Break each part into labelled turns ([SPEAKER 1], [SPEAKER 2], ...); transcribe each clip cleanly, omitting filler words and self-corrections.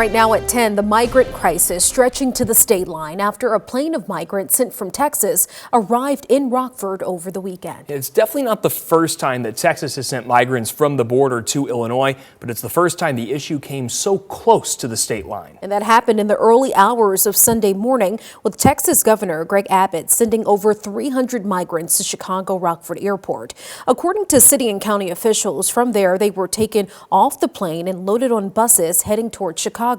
[SPEAKER 1] Right now at 10, the migrant crisis stretching to the state line after a plane of migrants sent from Texas arrived in Rockford over the weekend.
[SPEAKER 2] It's definitely not the first time that Texas has sent migrants from the border to Illinois, but it's the first time the issue came so close to the state line.
[SPEAKER 1] And that happened in the early hours of Sunday morning, with Texas Governor Greg Abbott sending over 300 migrants to Chicago Rockford Airport. According to city and county officials, from there they were taken off the plane and loaded on buses heading toward Chicago.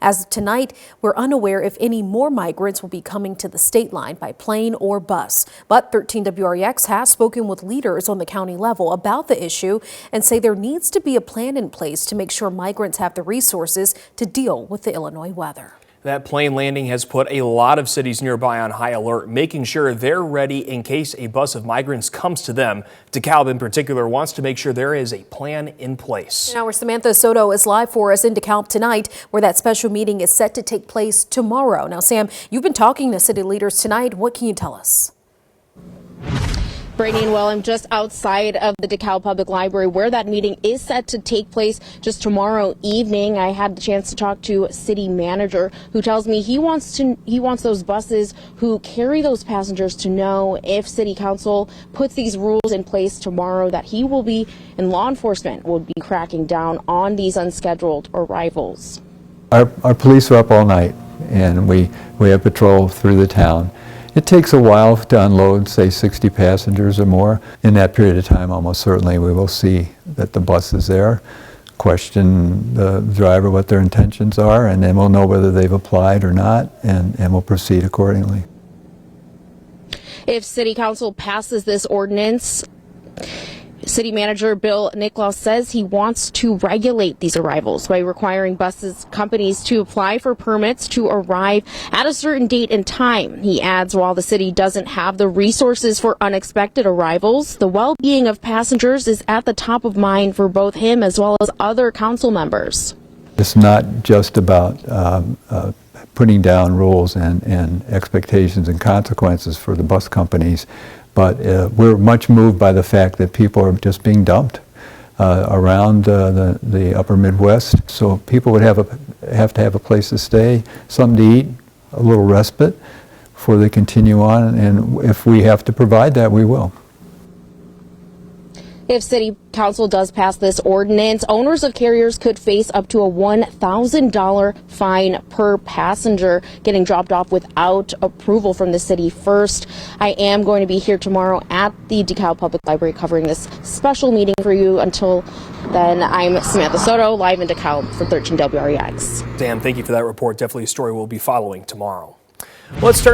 [SPEAKER 1] As of tonight, we're unaware if any more migrants will be coming to the state line by plane or bus. But 13 WREX has spoken with leaders on the county level about the issue and say there needs to be a plan in place to make sure migrants have the resources to deal with the Illinois weather.
[SPEAKER 2] That plane landing has put a lot of cities nearby on high alert, making sure they're ready in case a bus of migrants comes to them. DeKalb in particular wants to make sure there is a plan in place.
[SPEAKER 1] Now, our Samantha Soto is live for us in DeKalb tonight, where that special meeting is set to take place tomorrow. Now, Sam, you've been talking to city leaders tonight. What can you tell us?
[SPEAKER 3] Brittany, well, I'm just outside of the DeKalb Public Library where that meeting is set to take place just tomorrow evening. I had the chance to talk to a city manager who tells me he wants those buses who carry those passengers to know if city council puts these rules in place tomorrow that he will be, and law enforcement will be cracking down on these unscheduled arrivals.
[SPEAKER 4] Our police are up all night and we have patrol through the town. It takes a while to unload, say 60 passengers or more. In that period of time, almost certainly we will see that the bus is there, question the driver what their intentions are, and then we'll know whether they've applied or not, and we'll proceed accordingly.
[SPEAKER 3] If City Council passes this ordinance, City Manager Bill Nicklaus says he wants to regulate these arrivals by requiring companies to apply for permits to arrive at a certain date and time. He adds, while the city doesn't have the resources for unexpected arrivals, the well-being of passengers is at the top of mind for both him as well as other council members.
[SPEAKER 4] It's not just about putting down rules and expectations and consequences for the bus companies, but we're much moved by the fact that people are just being dumped around the upper Midwest. So people would have to have a place to stay, something to eat, a little respite before they continue on. And if we have to provide that, we will.
[SPEAKER 3] If City Council does pass this ordinance, owners of carriers could face up to a $1,000 fine per passenger getting dropped off without approval from the city first. I am going to be here tomorrow at the DeKalb Public Library covering this special meeting for you. Until then, I'm Samantha Soto, live in DeKalb for 13 WREX.
[SPEAKER 2] Dan, thank you for that report. Definitely a story we'll be following tomorrow. Let's turn